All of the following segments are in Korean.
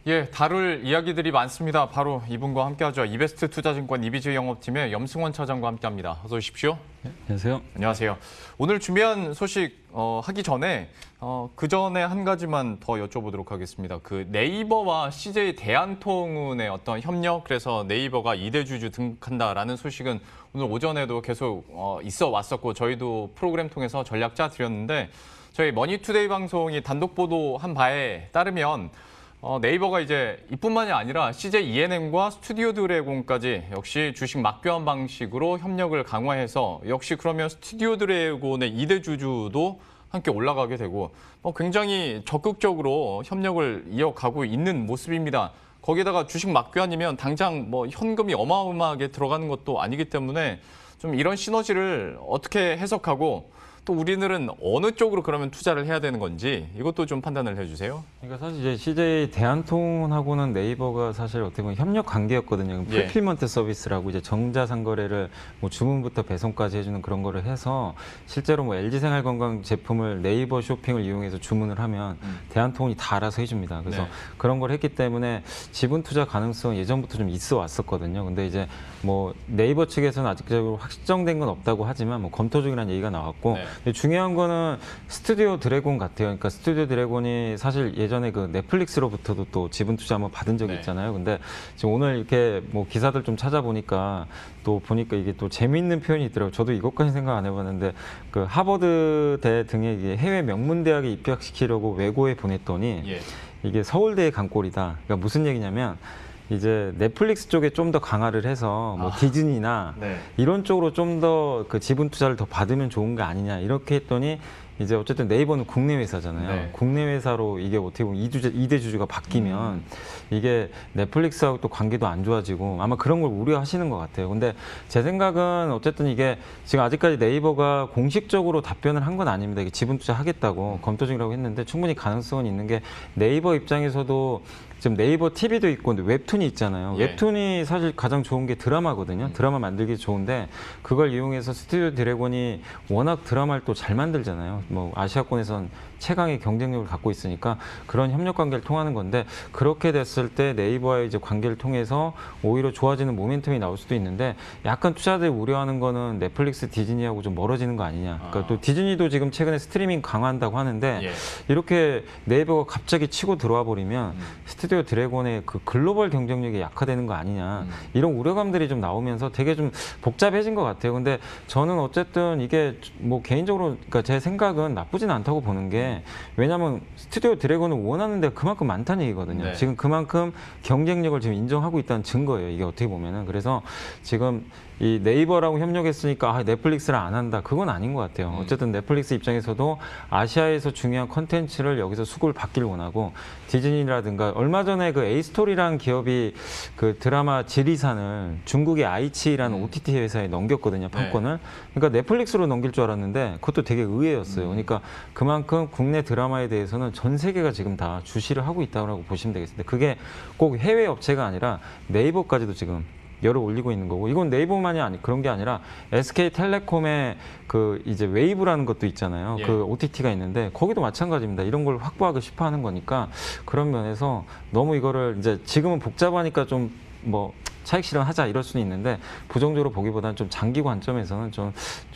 예, 다룰 이야기들이 많습니다. 바로 이분과 함께하죠. 이베스트 투자증권 이비지 영업팀의 염승원 차장과 함께합니다. 어서 오십시오. 네, 안녕하세요. 안녕하세요. 오늘 준비한 소식 하기 전에 그 전에 한 가지만 더 여쭤보도록 하겠습니다. 그 네이버와 CJ 대한통운의 어떤 협력, 그래서 네이버가 2대 주주 등극한다라는 소식은 오늘 오전에도 계속 있어 왔었고 저희도 프로그램 통해서 전략 짜 드렸는데 저희 머니투데이 방송이 단독 보도한 바에 따르면 네이버가 이제 이뿐만이 아니라 CJ ENM과 스튜디오 드래곤까지 역시 주식 맞교환 방식으로 협력을 강화해서 역시 그러면 스튜디오 드래곤의 2대 주주도 함께 올라가게 되고 굉장히 적극적으로 협력을 이어가고 있는 모습입니다. 거기다가 주식 맞교환이면 당장 현금이 어마어마하게 들어가는 것도 아니기 때문에 좀 이런 시너지를 어떻게 해석하고 또 우리들은 어느 쪽으로 그러면 투자를 해야 되는 건지 이것도 좀 판단을 해주세요. 그러니까 사실 이제 CJ 대한통운하고는 네이버가 사실 어떻게 보면 협력 관계였거든요. 예. 풀필먼트 서비스라고 이제 정자상거래를 주문부터 배송까지 해주는 그런 거를 해서 실제로 LG생활건강 제품을 네이버 쇼핑을 이용해서 주문을 하면 대한통운이 다 알아서 해줍니다. 그래서 네. 그런 걸 했기 때문에 지분 투자 가능성 예전부터 좀 있어 왔었거든요. 근데 이제 네이버 측에서는 아직까지 확정된 건 없다고 하지만 검토 중이라는 얘기가 나왔고. 네. 근데 중요한 거는 스튜디오 드래곤 같아요. 그러니까 스튜디오 드래곤이 사실 예전에 그 넷플릭스로부터도 또 지분 투자 한번 받은 적이 네. 있잖아요. 근데 지금 오늘 이렇게 기사들 좀 찾아보니까 또 보니까 이게 또 재미있는 표현이 있더라고요. 저도 이것까지 생각 안 해봤는데 그 하버드대 등의 이게 해외 명문대학에 입학시키려고 외고에 보냈더니 예. 이게 서울대의 강꼴이다. 그러니까 무슨 얘기냐면 이제 넷플릭스 쪽에 좀 더 강화를 해서 디즈니나 네. 이런 쪽으로 좀 더 그 지분 투자를 더 받으면 좋은 거 아니냐 이렇게 했더니 이제 어쨌든 네이버는 국내 회사잖아요. 네. 국내 회사로 이게 어떻게 보면 2대 주주가 바뀌면 이게 넷플릭스하고 또 관계도 안 좋아지고 아마 그런 걸 우려하시는 것 같아요. 근데 제 생각은 어쨌든 이게 지금 아직까지 네이버가 공식적으로 답변을 한 건 아닙니다. 이게 지분 투자하겠다고 검토 중이라고 했는데 충분히 가능성은 있는 게 네이버 입장에서도 지금 네이버 TV도 있고 웹툰이 있잖아요. 예. 웹툰이 사실 가장 좋은 게 드라마거든요. 드라마 만들기 좋은데 그걸 이용해서 스튜디오 드래곤이 워낙 드라마를 또 잘 만들잖아요. 아시아권에선 최강의 경쟁력을 갖고 있으니까 그런 협력 관계를 통하는 건데 그렇게 됐을 때 네이버와의 이제 관계를 통해서 오히려 좋아지는 모멘텀이 나올 수도 있는데 약간 투자자들이 우려하는 거는 넷플릭스 디즈니하고 좀 멀어지는 거 아니냐. 그러니까 또 디즈니도 지금 최근에 스트리밍 강화한다고 하는데 예. 이렇게 네이버가 갑자기 치고 들어와 버리면 스튜디오 드래곤의 그 글로벌 경쟁력이 약화되는 거 아니냐. 이런 우려감들이 좀 나오면서 되게 좀 복잡해진 것 같아요. 근데 저는 어쨌든 이게 개인적으로 그러니까 제 생각은 나쁘진 않다고 보는 게 왜냐하면 스튜디오 드래곤을 원하는 데가 그만큼 많다는 얘기거든요. 네. 지금 그만큼 경쟁력을 지금 인정하고 있다는 증거예요. 이게 어떻게 보면은. 그래서 지금 이 네이버라고 협력했으니까 넷플릭스를 안 한다. 그건 아닌 것 같아요. 어쨌든 넷플릭스 입장에서도 아시아에서 중요한 컨텐츠를 여기서 수급을 받기를 원하고 디즈니라든가 얼마 전에 그 에이스토리라는 기업이 그 드라마 지리산을 중국의 아이치라는 OTT 회사에 넘겼거든요. 판권을. 그러니까 넷플릭스로 넘길 줄 알았는데 그것도 되게 의외였어요. 그러니까 그만큼 국내 드라마에 대해서는 전 세계가 지금 다 주시를 하고 있다고 보시면 되겠습니다. 그게 꼭 해외 업체가 아니라 네이버까지도 지금 열을 올리고 있는 거고 이건 네이버만이 그런 게 아니라 SK텔레콤의 그 이제 웨이브라는 것도 있잖아요. 예. 그 OTT가 있는데 거기도 마찬가지입니다. 이런 걸 확보하고 싶어 하는 거니까 그런 면에서 너무 이거를 이제 지금은 복잡하니까 좀 차익 실현하자 이럴 수는 있는데 부정적으로 보기보다는 좀 장기 관점에서는 좀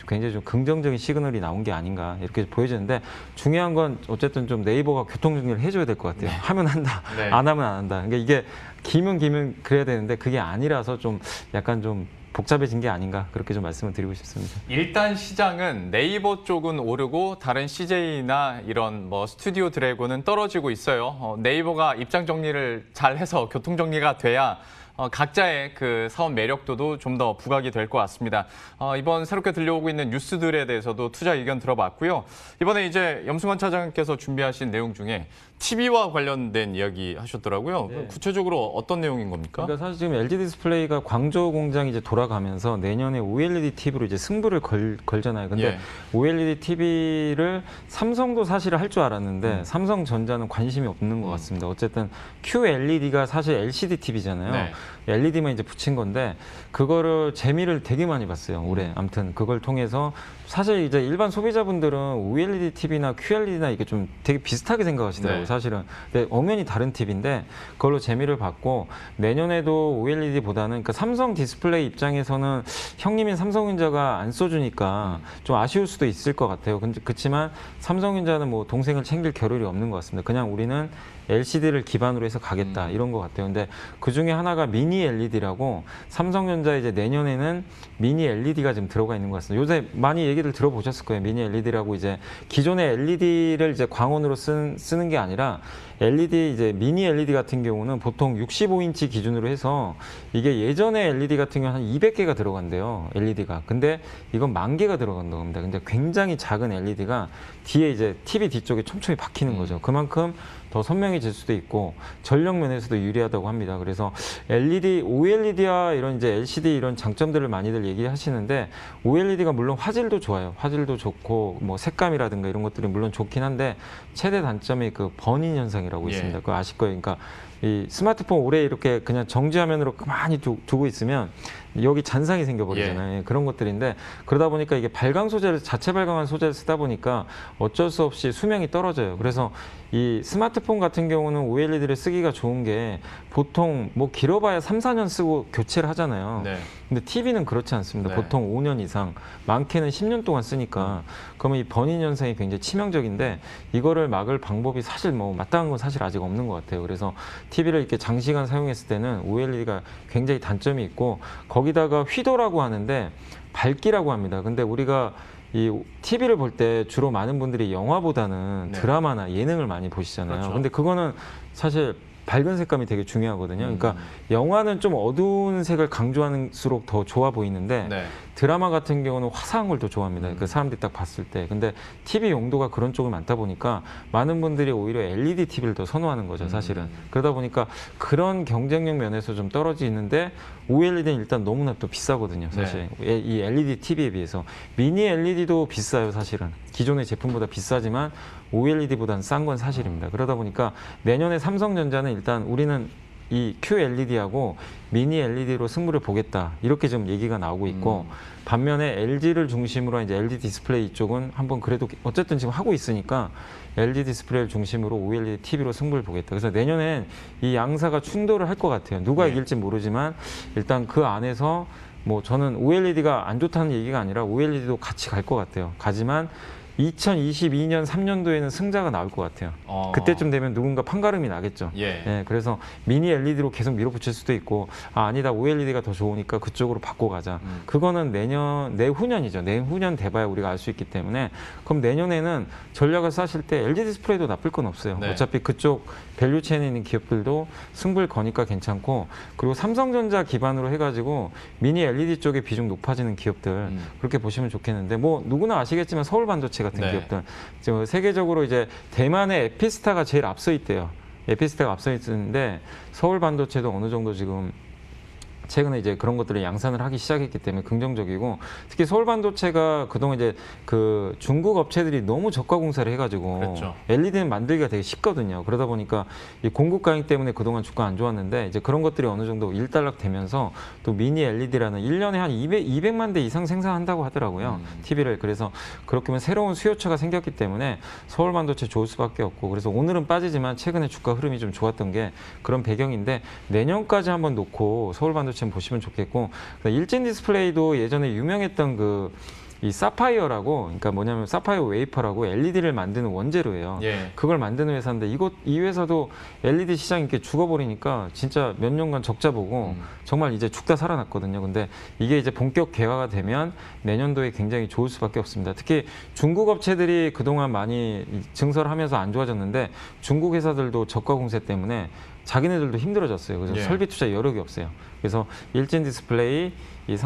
굉장히 좀 긍정적인 시그널이 나온 게 아닌가 이렇게 보여지는데 중요한 건 어쨌든 좀 네이버가 교통정리를 해줘야 될 것 같아요. 하면 한다, 네. 안 하면 안 한다. 그러니까 이게 기면 그래야 되는데 그게 아니라서 좀 약간 좀 복잡해진 게 아닌가 그렇게 좀 말씀을 드리고 싶습니다. 일단 시장은 네이버 쪽은 오르고 다른 CJ나 이런 스튜디오 드래곤은 떨어지고 있어요. 네이버가 입장 정리를 잘 해서 교통 정리가 돼야 각자의 그 사업 매력도도 좀 더 부각이 될 것 같습니다. 이번 새롭게 들려오고 있는 뉴스들에 대해서도 투자 의견 들어봤고요. 이번에 이제 염승원 차장께서 준비하신 내용 중에 TV와 관련된 이야기 하셨더라고요. 네. 구체적으로 어떤 내용인 겁니까? 그러니까 사실 지금 LG 디스플레이가 광저우 공장이 이제 돌아가면서 내년에 OLED TV로 이제 승부를 걸잖아요. 근데 예. OLED TV를 삼성도 사실 할 줄 알았는데 삼성전자는 관심이 없는 것 같습니다. 어쨌든 QLED가 사실 LCD TV잖아요. 네. LED만 이제 붙인 건데 그거를 재미를 되게 많이 봤어요. 올해. 아무튼 그걸 통해서 사실 이제 일반 소비자분들은 OLED TV나 QLED나 이게 좀 되게 비슷하게 생각하시더라고요. 네. 사실은. 근데 엄연히 다른 TV인데 그걸로 재미를 봤고 내년에도 OLED보다는 그러니까 삼성 디스플레이 입장에서는 형님인 삼성전자가 안 써주니까 좀 아쉬울 수도 있을 것 같아요. 근데 그렇지만 삼성전자는 뭐 동생을 챙길 겨를이 없는 것 같습니다. 그냥 우리는 LCD를 기반으로 해서 가겠다 이런 것 같아요. 근데 그 중에 하나가 미니 LED라고 삼성전자 이제 내년에는 미니 LED가 좀 들어가 있는 것 같습니다. 요새 많이 얘기를 들어보셨을 거예요. 미니 LED라고 이제 기존의 LED를 이제 광원으로 쓰는 게 아니라 LED 이제 미니 LED 같은 경우는 보통 65인치 기준으로 해서 이게 예전에 LED 같은 경우는 한 200개가 들어간대요. LED가. 근데 이건 10,000개가 들어간다고 합니다. 근데 굉장히 작은 LED가 뒤에 이제 TV 뒤쪽에 촘촘히 박히는 거죠. 그만큼 더 선명해질 수도 있고 전력 면에서도 유리하다고 합니다. 그래서 LED, OLED와 이런 이제 LCD 이런 장점들을 많이들 얘기하시는데 OLED가 물론 화질도 좋아요. 화질도 좋고 뭐 색감이라든가 이런 것들이 물론 좋긴 한데 최대 단점이 그 버닝 현상이라고 있습니다. 그거 아실 거예요. 그러니까 이 스마트폰 오래 이렇게 그냥 정지 화면으로 가만히 두고 있으면 여기 잔상이 생겨버리잖아요. 그런 것들인데 그러다 보니까 이게 발광 소재를 자체 발광한 소재를 쓰다 보니까 어쩔 수 없이 수명이 떨어져요. 그래서 이 스마트폰 같은 경우는 OLED를 쓰기가 좋은 게 보통 뭐 길어봐야 3, 4년 쓰고 교체를 하잖아요. 네. 근데 TV는 그렇지 않습니다. 네. 보통 5년 이상, 많게는 10년 동안 쓰니까 그러면 이 버닝 현상이 굉장히 치명적인데 이거를 막을 방법이 사실 뭐 마땅한 건 사실 아직 없는 것 같아요. 그래서 TV를 이렇게 장시간 사용했을 때는 OLED가 굉장히 단점이 있고 거기다가 휘도라고 하는데 밝기라고 합니다. 근데 우리가 이 TV를 볼 때 주로 많은 분들이 영화보다는 네. 드라마나 예능을 많이 보시잖아요. 그렇죠. 근데 그거는 사실 밝은 색감이 되게 중요하거든요. 그러니까 영화는 좀 어두운 색을 강조할수록 더 좋아 보이는데 네. 드라마 같은 경우는 화사한 걸 더 좋아합니다. 그 사람들이 딱 봤을 때. 근데 TV 용도가 그런 쪽이 많다 보니까 많은 분들이 오히려 LED TV를 더 선호하는 거죠, 사실은. 그러다 보니까 그런 경쟁력 면에서 좀 떨어지는데 OLED는 일단 너무나 또 비싸거든요, 사실. 이 LED TV에 비해서. 미니 LED도 비싸요, 사실은. 기존의 제품보다 비싸지만 OLED보다는 싼 건 사실입니다. 그러다 보니까 내년에 삼성전자는 일단 우리는 이 QLED하고 미니 LED로 승부를 보겠다 이렇게 좀 얘기가 나오고 있고 반면에 LG를 중심으로 이제 LG 디스플레이 이쪽은 한번 그래도 어쨌든 지금 하고 있으니까 LG 디스플레이를 중심으로 OLED TV로 승부를 보겠다. 그래서 내년엔 이 양사가 충돌을 할 것 같아요. 누가 이길지 모르지만 일단 그 안에서 뭐 저는 OLED가 안 좋다는 얘기가 아니라 OLED도 같이 갈 것 같아요. 가지만 2022년 3년도에는 승자가 나올 것 같아요. 그때쯤 되면 누군가 판가름이 나겠죠. 예, 그래서 미니 LED로 계속 밀어붙일 수도 있고 아니다 OLED가 더 좋으니까 그쪽으로 바꿔가자. 그거는 내후년이죠. 내후년 돼봐야 우리가 알 수 있기 때문에 그럼 내년에는 전략을 짜실 때 LG 디스플레이도 나쁠 건 없어요. 네. 어차피 그쪽 밸류체인에 있는 기업들도 승부를 거니까 괜찮고 그리고 삼성전자 기반으로 해가지고 미니 LED 쪽의 비중 높아지는 기업들 그렇게 보시면 좋겠는데 뭐 누구나 아시겠지만 서울반도체 같은 네. 기업들 지금 세계적으로 이제 대만의 에피스타가 제일 앞서 있대요. 에피스타가 앞서 있는데 서울반도체도 어느 정도 지금 최근에 이제 그런 것들을 양산을 하기 시작했기 때문에 긍정적이고 특히 서울반도체가 그동안 이제 그 중국 업체들이 너무 저가 공사를 해가지고 그렇죠. LED는 만들기가 되게 쉽거든요. 그러다 보니까 이 공급 강행 때문에 그동안 주가 안 좋았는데 이제 그런 것들이 어느 정도 일단락 되면서 또 미니 LED라는 1년에 한 200만 대 이상 생산한다고 하더라고요. TV를. 그래서 그렇게 하면 새로운 수요처가 생겼기 때문에 서울반도체 좋을 수밖에 없고 그래서 오늘은 빠지지만 최근에 주가 흐름이 좀 좋았던 게 그런 배경인데 내년까지 한번 놓고 서울반도체 보시면 좋겠고 일진 디스플레이도 예전에 유명했던 이 사파이어라고 그러니까 뭐냐면 사파이어 웨이퍼라고 LED를 만드는 원재료예요. 그걸 만드는 회사인데 이 회사도 LED 시장이 이렇게 죽어버리니까 진짜 몇 년간 적자 보고 정말 이제 죽다 살아났거든요. 근데 이게 이제 본격 개화가 되면 내년도에 굉장히 좋을 수밖에 없습니다. 특히 중국 업체들이 그동안 많이 증설하면서 안 좋아졌는데 중국 회사들도 저가 공세 때문에 자기네들도 힘들어졌어요. 그래서 설비 투자 여력이 없어요. 그래서 일진 디스플레이, 이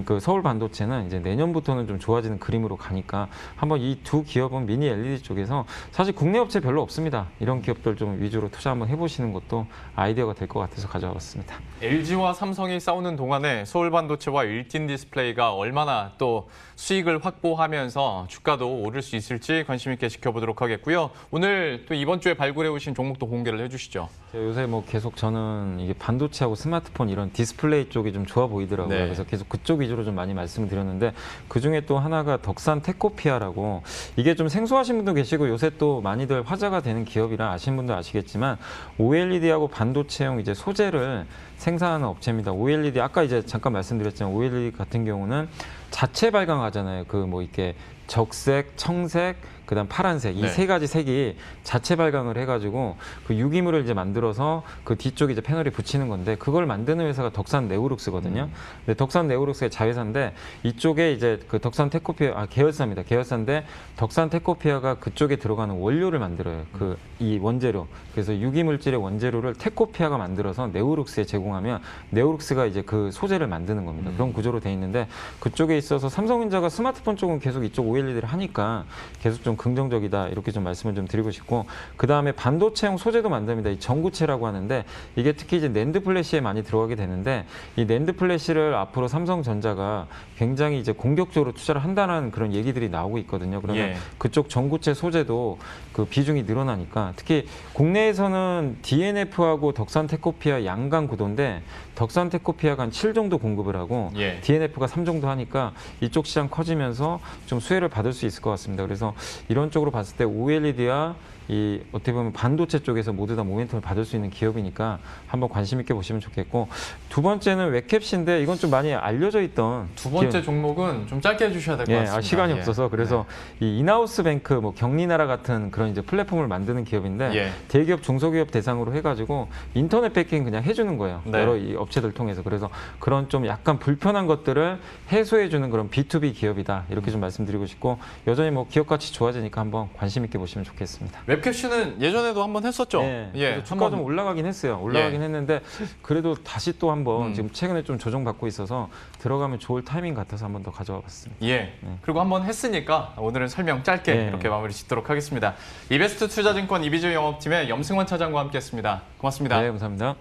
그 서울 반도체는 이제 내년부터는 좀 좋아지는 그림으로 가니까 한번 이 두 기업은 미니 LED 쪽에서 사실 국내 업체 별로 없습니다. 이런 기업들 좀 위주로 투자 한번 해보시는 것도 아이디어가 될 것 같아서 가져와봤습니다. LG와 삼성이 싸우는 동안에 서울반도체와 일진 디스플레이가 얼마나 또 수익을 확보하면서 주가도 오를 수 있을지 관심 있게 지켜보도록 하겠고요. 오늘 또 이번 주에 발굴해 오신 종목도 공개를 해주시죠. 요새 뭐 계속 저는 이게 반도체하고 스마트폰 이런 디스플레이 쪽이 좀 좋아 보이더라고요. 네. 그래서 계속 그쪽 위주로 좀 많이 말씀을 드렸는데 그중에 또 하나가 덕산 테코피아라고 이게 좀 생소하신 분도 계시고 요새 또 많이들 화제가 되는 기업이라 아시는 분도 아시겠지만 OLED하고 반도체용 이제 소재를 생산하는 업체입니다. OLED 아까 이제 잠깐 말씀드렸지만 OLED 같은 경우는 자체 발광하잖아요. 그 뭐 이렇게 적색, 청색, 그다음 파란색 이 네. 세 가지 색이 자체 발광을 해가지고 그 유기물을 이제 만들어서 그 뒤쪽에 이제 패널에 붙이는 건데 그걸 만드는 회사가 덕산 네오룩스거든요. 근데 덕산 네오룩스의 자회사인데 이쪽에 이제 그 덕산 테코피아 계열사입니다. 계열사인데 덕산 테코피아가 그쪽에 들어가는 원료를 만들어요. 그 이 원재료. 그래서 유기물질의 원재료를 테코피아가 만들어서 네오룩스에 제공하면 네오룩스가 이제 그 소재를 만드는 겁니다. 그런 구조로 돼 있는데 그쪽에 있어서 삼성전자가 스마트폰 쪽은 계속 이쪽 OLED를 하니까 계속 좀 긍정적이다 이렇게 좀 말씀을 좀 드리고 싶고 그 다음에 반도체용 소재도 만듭니다. 이 전구체라고 하는데 이게 특히 이제 낸드 플래시에 많이 들어가게 되는데 이 낸드 플래시를 앞으로 삼성전자가 굉장히 이제 공격적으로 투자를 한다는 그런 얘기들이 나오고 있거든요. 그러면 예. 그쪽 전구체 소재도 그 비중이 늘어나니까 특히 국내에서는 DNF하고 덕산 테코피아 양강 구도인데 덕산 테코피아가 한 7 정도 공급을 하고 예. DNF가 3 정도 하니까 이쪽 시장 커지면서 좀 수혜를 받을 수 있을 것 같습니다. 그래서 이런 쪽으로 봤을 때 OLED와 이 어떻게 보면 반도체 쪽에서 모두 다 모멘텀을 받을 수 있는 기업이니까 한번 관심 있게 보시면 좋겠고 두 번째는 웹캡시인데 이건 좀 많이 알려져 있던 두 번째 기업. 종목은 좀 짧게 해주셔야 될 것 같습니다. 시간이 예. 없어서 그래서 이 인하우스 뱅크 뭐 경리나라 같은 그런 이제 플랫폼을 만드는 기업인데 예. 대기업 중소기업 대상으로 해가지고 인터넷 뱅킹 그냥 해주는 거예요. 네. 여러 이 업체들 통해서 그래서 그런 좀 약간 불편한 것들을 해소해주는 그런 B2B 기업이다 이렇게 좀 말씀드리고 싶고 여전히 뭐 기업 가치 좋아지니까 한번 관심 있게 보시면 좋겠습니다. 웹캡시는 예전에도 한번 했었죠. 네, 예, 그래서 주가 좀 올라가긴 했어요. 올라가긴 예. 했는데 그래도 다시 또 한번 음. 지금 최근에 좀 조정받고 있어서 들어가면 좋을 타이밍 같아서 한번 더 가져와 봤습니다. 예. 그리고 한번 했으니까 오늘은 설명 짧게 네. 이렇게 마무리 짓도록 하겠습니다. 이베스트 투자증권 이비주 영업팀의 염승환 차장과 함께했습니다. 고맙습니다. 네, 감사합니다.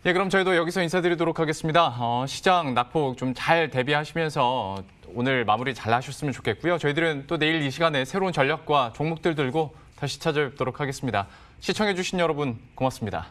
예, 그럼 저희도 여기서 인사드리도록 하겠습니다. 시장 낙폭 좀 잘 대비하시면서 오늘 마무리 잘 하셨으면 좋겠고요. 저희들은 또 내일 이 시간에 새로운 전략과 종목들 들고 다시 찾아뵙도록 하겠습니다. 시청해주신 여러분 고맙습니다.